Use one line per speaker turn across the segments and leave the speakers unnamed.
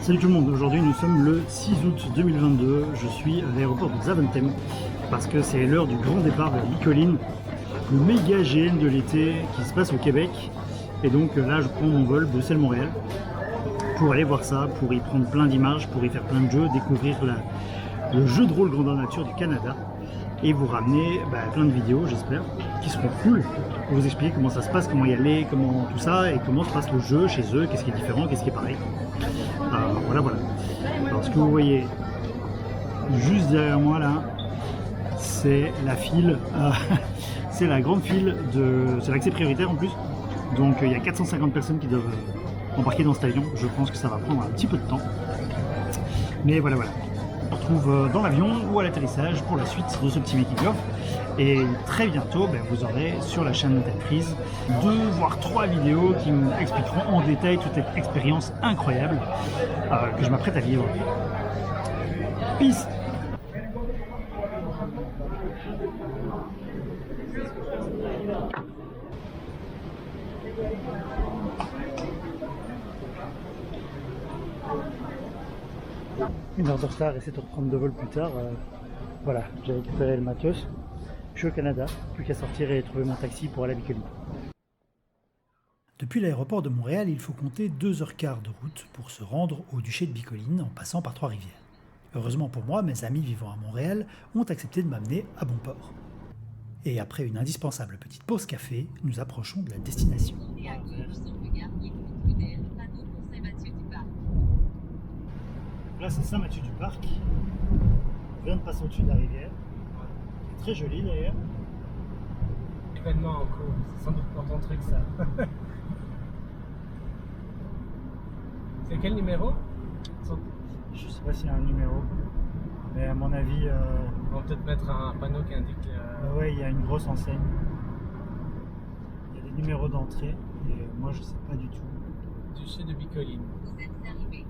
Salut tout le monde, aujourd'hui nous sommes le 6 août 2022, je suis à l'aéroport de Zaventem parce que c'est l'heure du grand départ vers Bicoline, le méga GN de l'été qui se passe au Québec. Et donc là je prends mon vol Bruxelles-Montréal pour aller voir ça, pour y prendre plein d'images, pour y faire plein de jeux, découvrir le jeu de rôle grandeur nature du Canada et vous ramener plein de vidéos, j'espère, qui seront cool pour vous expliquer comment ça se passe, comment y aller, comment tout ça et comment se passe le jeu chez eux, qu'est-ce qui est différent, qu'est-ce qui est pareil. Voilà. Alors ce que vous voyez juste derrière moi là, c'est la file, c'est la grande file c'est l'accès prioritaire en plus. Donc il y a 450 personnes qui doivent embarquer dans cet avion. Je pense que ça va prendre un petit peu de temps. Mais voilà. On se retrouve dans l'avion ou à l'atterrissage pour la suite de ce petit making-of. Et très bientôt, vous aurez sur la chaîne Prise 2 voire 3 vidéos qui vous expliqueront en détail toute cette expérience incroyable que je m'apprête à vivre. Peace! Une heure de retard et 7h30 de vol plus tard, voilà, j'ai récupéré le matos, je suis au Canada, plus qu'à sortir et trouver mon taxi pour aller à Bicoline. Depuis l'aéroport de Montréal, il faut compter 2h15 de route pour se rendre au duché de Bicoline en passant par Trois-Rivières. Heureusement pour moi, mes amis vivant à Montréal ont accepté de m'amener à bon port. Et après une indispensable petite pause café, nous approchons de la destination. Là c'est Saint-Mathieu-du-Parc, on vient de passer au-dessus de la rivière, c'est très joli d'ailleurs.
Événement en cours, c'est sans doute pour ton truc ça. C'est quel numéro?
Je sais pas s'il y a un numéro, mais à mon avis...
On va peut-être mettre un panneau qui indique...
ouais, il y a une grosse enseigne. Il y a des numéros d'entrée, et moi je sais pas du tout.
Duché de Bicoline.
Vous êtes arrivé.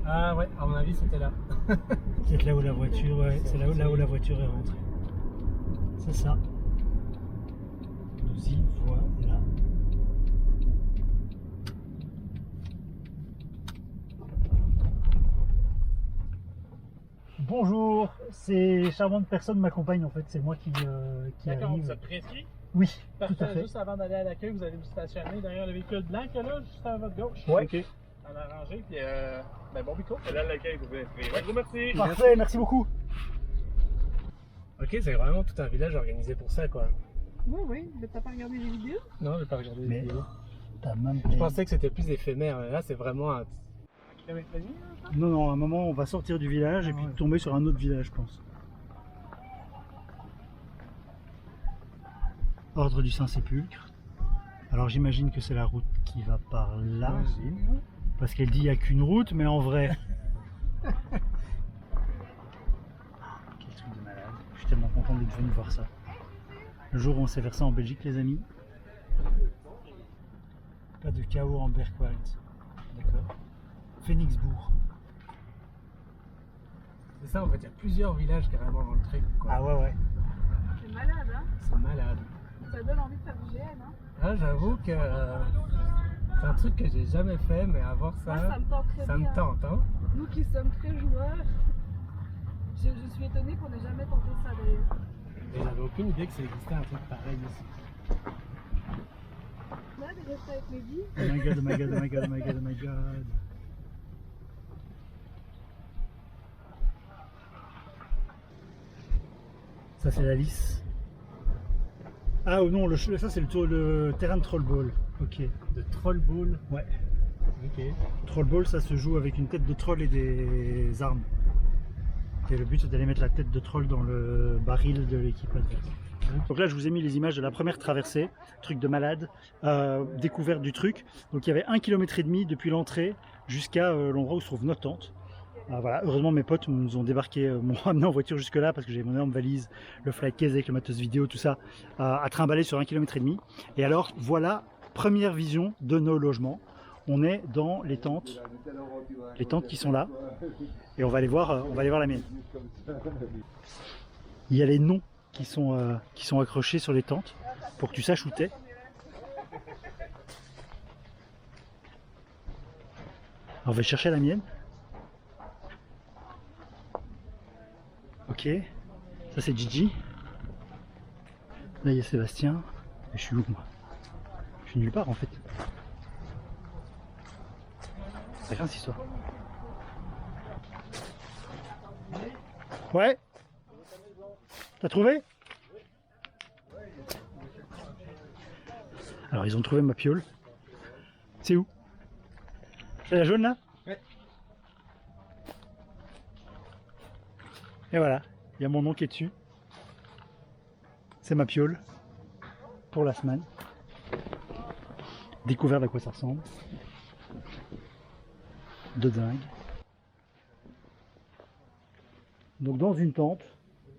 Ah ouais, à mon avis c'était là.
Peut-être là où la voiture, ouais, c'est là où la voiture est rentrée. C'est ça. Nous y voilà. Bonjour, ces charmantes personnes m'accompagnent en fait, c'est moi qui
D'accord,
arrive.
vous êtes précis?
Oui,
Parfait.
tout à fait.
Juste avant d'aller à l'accueil, vous allez vous stationner derrière le véhicule blanc qu'il y a là, juste à votre gauche.
Ouais.
Ok. En arrangé, puis bon bico. Là, l'accueil, vous pouvez inscrire. Ouais, je vous remercie.
Parfait, merci beaucoup.
Ok, c'est vraiment tout un village organisé pour ça, quoi.
Oui, mais t'as pas regardé les vidéos?
Non, j'ai pas regardé les
Mais
vidéos.
t'as même
Je pensais que c'était plus éphémère, là c'est vraiment un kilomètre et demi.
Non, à un moment on va sortir du village et puis tomber sur un autre village, je pense. Ordre du Saint-Sépulcre. Alors j'imagine que c'est la route qui va par là. Parce qu'elle dit il n'y a qu'une route, mais en vrai... Quel truc de malade. Je suis tellement content d'être venu voir ça. Le jour où on s'est versé en Belgique, les amis. Pas de chaos en Berkhout. D'accord. Phoenixbourg.
C'est ça, en fait, il y a plusieurs villages carrément dans le truc, quoi.
Ah ouais.
C'est malade, hein?
C'est malade.
Ça donne envie de faire du GN, hein?
Ah, j'avoue que c'est un truc que j'ai jamais fait, mais à voir ça,
Moi, ça me tente très
ça
bien.
me tente, hein.
Nous qui sommes très joueurs, je suis étonnée qu'on n'ait jamais tenté ça d'ailleurs.
Et j'avais aucune idée que ça existait un truc pareil ici.
Là, des restes avec mes billes.
Oh my god, oh my god, oh my god, oh my god, oh my god. Ça c'est la lisse. Ah ou non, ça c'est le terrain de Trollball. Ok.
De Trollball.
Ouais.
Ok.
Trollball, ça se joue avec une tête de troll et des armes. Et le but c'est d'aller mettre la tête de troll dans le baril de l'équipe adverse. Donc là je vous ai mis les images de la première traversée, truc de malade, découverte du truc. Donc il y avait 1,5 km depuis l'entrée jusqu'à l'endroit où se trouve notre tente. Voilà, heureusement mes potes nous ont débarqué, m'ont amené en voiture jusque là parce que j'avais mon énorme valise, le fly case avec le matos vidéo, tout ça, à trimballer sur 1,5 km. Et alors voilà, première vision de nos logements. On est dans les tentes qui sont là, et on va aller voir la mienne. Il y a les noms qui sont accrochés sur les tentes pour que tu saches où t'es. Alors, on va chercher la mienne. Ok, ça c'est Gigi. Là il y a Sébastien. Et je suis où moi? Je suis nulle part en fait. C'est rien cette histoire. Ouais. T'as trouvé? Alors ils ont trouvé ma piole. C'est où? C'est la jaune là?
Ouais.
Et voilà, il y a mon nom qui est dessus. C'est ma piole pour la semaine. Découvert à quoi ça ressemble. De dingue. Donc dans une tente,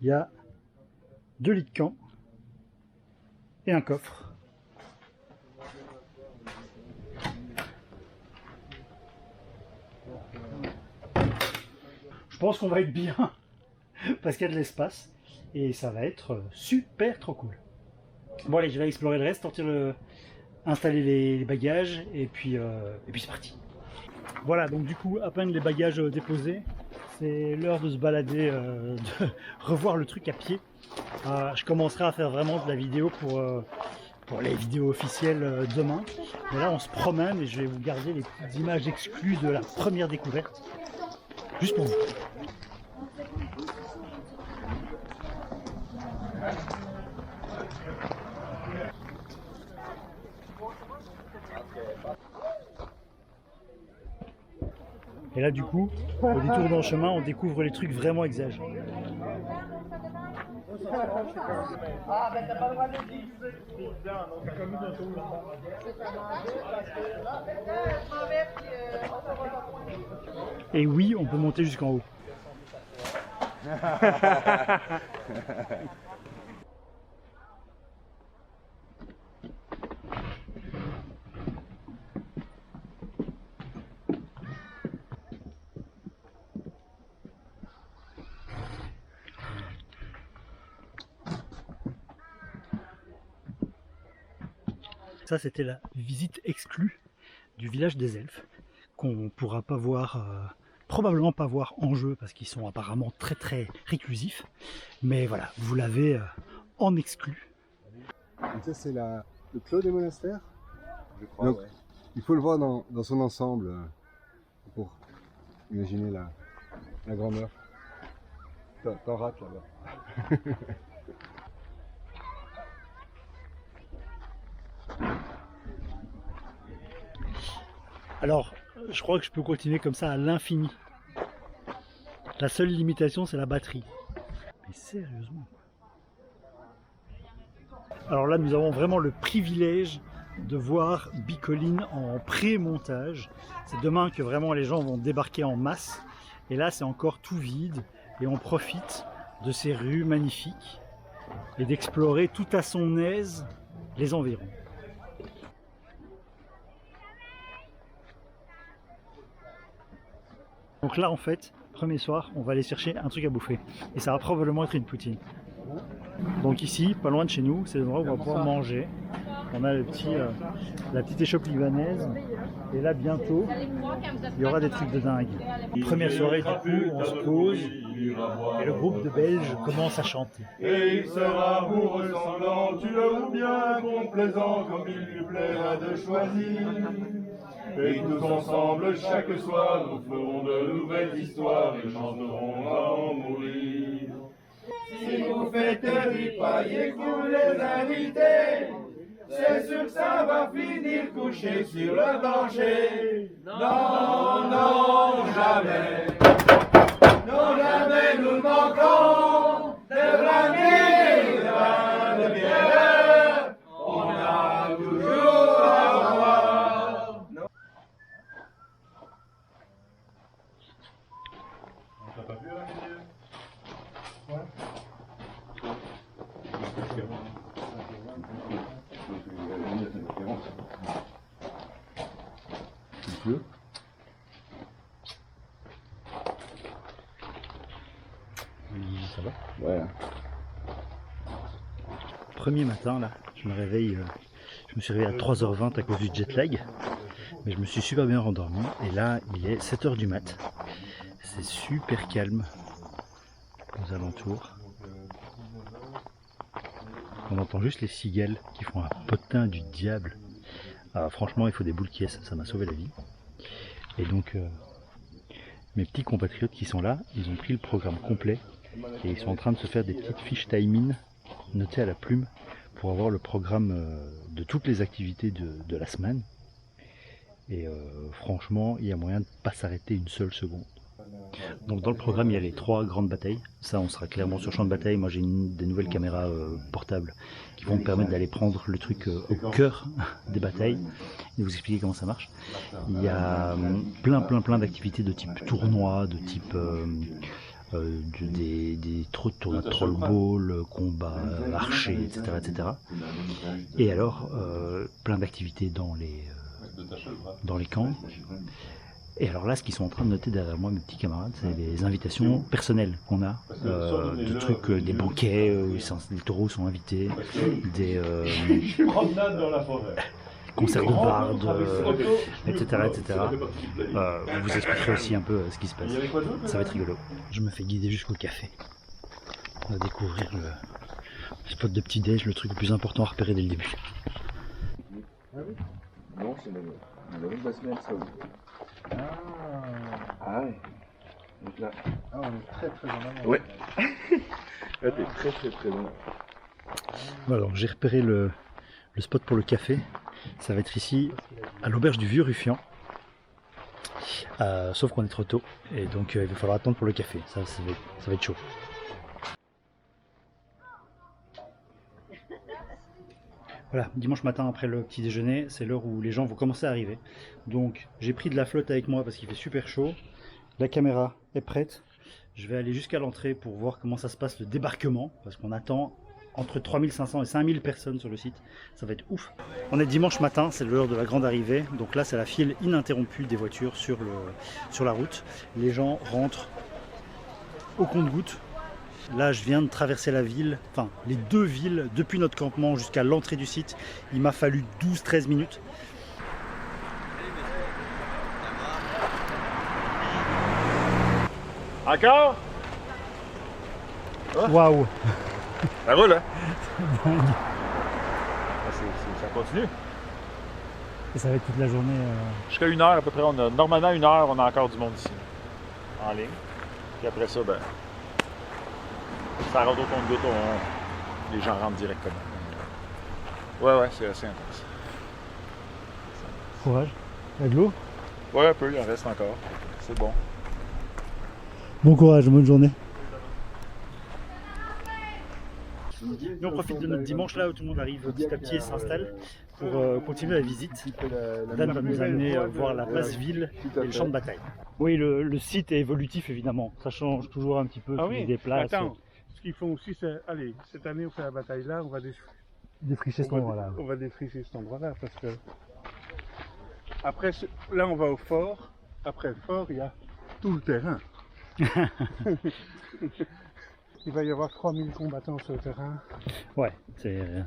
il y a 2 lits de camp et un coffre. Je pense qu'on va être bien parce qu'il y a de l'espace et ça va être super trop cool. Bon allez, je vais explorer le reste, installer les bagages et puis c'est parti. Voilà, donc du coup à peine les bagages déposés, c'est l'heure de se balader, de revoir le truc à pied. Je commencerai à faire vraiment de la vidéo pour les vidéos officielles demain. Mais là on se promène et je vais vous garder les petites images exclues de la première découverte. Juste pour vous. Et là du coup, au détour d'un chemin, on découvre les trucs vraiment exagérés. Et oui, on peut monter jusqu'en haut. Ça, c'était la visite exclue du village des elfes, qu'on pourra pas voir, probablement pas voir en jeu, parce qu'ils sont apparemment très très réclusifs. Mais voilà, vous l'avez en exclu.
Donc ça, c'est le clos des monastères.
Je crois,
donc,
ouais.
il faut le voir dans son ensemble pour imaginer la grandeur. T'en rates là-bas.
Alors, je crois que je peux continuer comme ça à l'infini. La seule limitation, c'est la batterie. Mais sérieusement. Alors là, nous avons vraiment le privilège de voir Bicoline en pré-montage. C'est demain que vraiment les gens vont débarquer en masse. Et là, c'est encore tout vide. Et on profite de ces rues magnifiques et d'explorer tout à son aise les environs. Donc là, en fait, premier soir, on va aller chercher un truc à bouffer. Et ça va probablement être une poutine. Donc ici, pas loin de chez nous, c'est l'endroit où on va pouvoir manger. On a la petite échoppe libanaise. Et là, bientôt, il y aura des trucs de dingue. Première soirée, du coup, on se pose. Et le groupe de Belges commence à chanter.
Et il sera vous ressemblant, tu ou bien complaisant, comme il lui plaira de choisir. Et tous ensemble, chaque soir, nous ferons de nouvelles histoires et chanterons à en mourir. Si vous faites ripailler pour les invités, c'est sûr que ça va finir couché sur le plancher. Non, non, jamais. Non, jamais nous manquons de blâmer, de bière. On a toujours à boire. T'as pas vu la vidéo? Ouais.
Ça va?
Ouais.
Premier matin, là, je me suis réveillé à 3h20 à cause du jet lag. Mais je me suis super bien rendormi et là il est 7 h du mat. C'est super calme aux alentours. On entend juste les cigales qui font un potin du diable. Alors, franchement il faut des boules qui est, ça m'a sauvé la vie. Et donc mes petits compatriotes qui sont là, ils ont pris le programme complet et ils sont en train de se faire des petites fiches timing notées à la plume pour avoir le programme de toutes les activités de la semaine. Et franchement, il y a moyen de ne pas s'arrêter une seule seconde. Donc dans le programme, il y a les 3 grandes batailles. Ça, on sera clairement sur champ de bataille. Moi, j'ai des nouvelles caméras portables qui vont me permettre d'aller prendre le truc au cœur des batailles et vous expliquer comment ça marche. Il y a plein d'activités de type tournoi, de type des tournois de troll ball, combat, archer, etc. Et alors, plein d'activités dans les camps. Et alors là, ce qu'ils sont en train de noter derrière moi, mes petits camarades, c'est les invitations personnelles qu'on a, de trucs, des banquets où les taureaux sont invités, des concerts de bardes, etc. On vous expliquerai aussi un peu ce qui se passe. Ça va être rigolo. Je me fais guider jusqu'au café. On va découvrir le spot de petit déj, le truc le plus important à repérer dès le début.
Non, c'est le riz basmel saoudi. Ah ouais. Donc là.
Ah, on est très en avant.
Ouais. Là t'es très bon.
Voilà, donc j'ai repéré le spot pour le café. Ça va être ici, à l'auberge du Vieux Ruffian. Sauf qu'on est trop tôt. Et donc il va falloir attendre pour le café. Ça va être chaud. Voilà, dimanche matin après le petit déjeuner, c'est l'heure où les gens vont commencer à arriver. Donc j'ai pris de la flotte avec moi parce qu'il fait super chaud. La caméra est prête. Je vais aller jusqu'à l'entrée pour voir comment ça se passe le débarquement. Parce qu'on attend entre 3500 et 5000 personnes sur le site. Ça va être ouf. On est dimanche matin, c'est l'heure de la grande arrivée. Donc là c'est la file ininterrompue des voitures sur la route. Les gens rentrent au compte-gouttes. Là, je viens de traverser la ville, enfin les 2 villes, depuis notre campement jusqu'à l'entrée du site. Il m'a fallu 12-13 minutes.
Encore?
Waouh!
Ça roule, hein? Ça continue.
Et ça va être toute la journée.
Jusqu'à 1 heure à peu près. Normalement, 1 heure, on a encore du monde ici. En ligne. Puis après ça, ben. Ça rentre au compte-gouttes, les gens rentrent directement. Ouais, c'est assez intense.
Courage. Il y a de l'eau?
Ouais, un peu, il en reste encore. C'est bon.
Bon courage, bonne journée. Et on profite de notre dimanche là où tout le monde arrive petit à petit et s'installe pour continuer la visite. Dan va nous amener voir la place ville et le champ de bataille. Oui, le site est évolutif évidemment. Ça change toujours un petit peu, tu des places.
Attends. Ce qu'ils font aussi, c'est, allez, cette année on fait la bataille là, on va
défricher cet endroit-là.
On va défricher cet endroit-là parce que après, là on va au fort. Après le fort, il y a tout le terrain. Il va y avoir 3000 combattants sur le terrain.
Ouais, c'est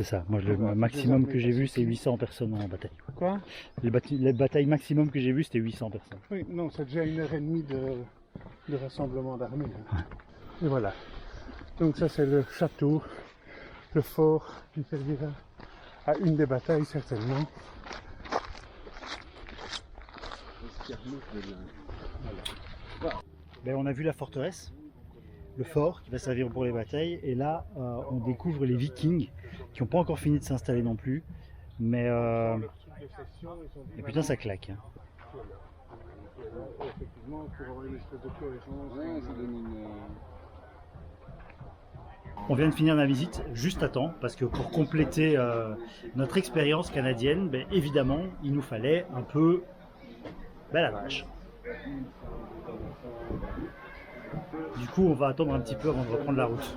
ça. Moi, le maximum que j'ai vu, c'est 800 personnes en bataille.
Quoi?
Les batailles maximum que j'ai vues, c'était 800 personnes.
Oui, non, c'est déjà 1h30 de rassemblement d'armées. Hein. Et voilà. Donc ça c'est le château, le fort qui servira à une des batailles certainement.
Ben, on a vu la forteresse, le fort qui va servir pour les batailles, et là on découvre les Vikings qui n'ont pas encore fini de s'installer non plus, mais et putain ça claque. Hein.
Effectivement, pour avoir une espèce de cohérence.
On vient de finir la visite juste à temps parce que pour compléter notre expérience canadienne, ben, évidemment il nous fallait un peu la vache. Du coup on va attendre un petit peu avant de reprendre la route.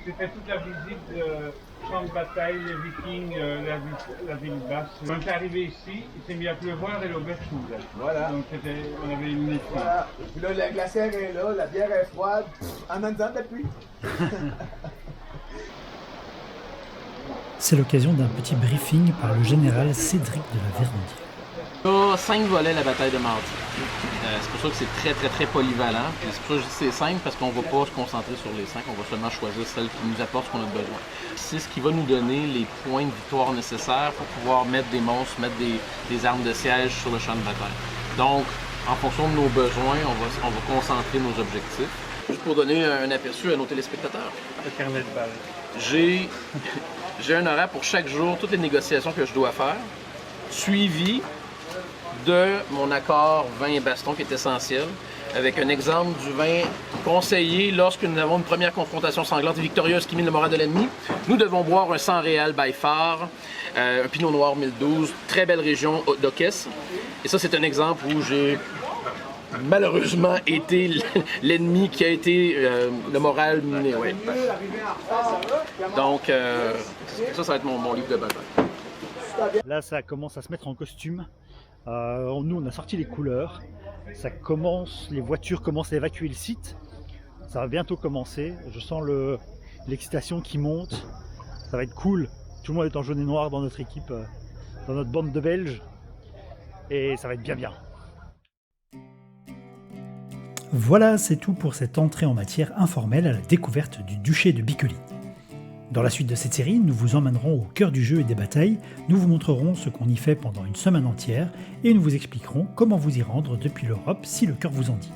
C'était toute la visite de champ de bataille, les Vikings, la ville basse. Quand on est arrivé ici, il s'est mis à pleuvoir et l'auberge s'ouvrait. Voilà. Donc on avait une mission.
Voilà. Puis là, la glacière est là, la bière est froide. En même temps, depuis.
C'est l'occasion d'un petit briefing par le général Cédric de la Vérendrye.
Il y a 5 volets la bataille de mardi. C'est pour ça que c'est très polyvalent. Puis c'est pour ça que je dis que c'est simple, parce qu'on ne va pas se concentrer sur les 5, on va seulement choisir celle qui nous apporte ce qu'on a besoin. C'est ce qui va nous donner les points de victoire nécessaires pour pouvoir mettre des monstres, mettre des armes de siège sur le champ de bataille. Donc, en fonction de nos besoins, on va concentrer nos objectifs. Juste pour donner un aperçu à nos téléspectateurs.
Le carnet de balles.
J'ai un horaire pour chaque jour, toutes les négociations que je dois faire, suivi de mon accord vin et baston qui est essentiel, avec un exemple du vin conseillé lorsque nous avons une première confrontation sanglante et victorieuse qui mine le moral de l'ennemi. Nous devons boire un sang réel by far, un pinot noir 1012, très belle région d'Ocès. Et ça, c'est un exemple où j'ai malheureusement été l'ennemi qui a été le moral miné. Ouais. Donc, ça va être mon livre de bataille.
Là, ça commence à se mettre en costume. Nous, on a sorti les couleurs. Les voitures commencent à évacuer le site. Ça va bientôt commencer. Je sens l'excitation qui monte. Ça va être cool. Tout le monde est en jaune et noir dans notre équipe, dans notre bande de Belges. Et ça va être bien. Voilà, c'est tout pour cette entrée en matière informelle à la découverte du duché de Biccolin. Dans la suite de cette série, nous vous emmènerons au cœur du jeu et des batailles, nous vous montrerons ce qu'on y fait pendant une semaine entière et nous vous expliquerons comment vous y rendre depuis l'Europe si le cœur vous en dit.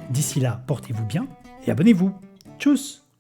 D'ici là, portez-vous bien et abonnez-vous. Tchuss!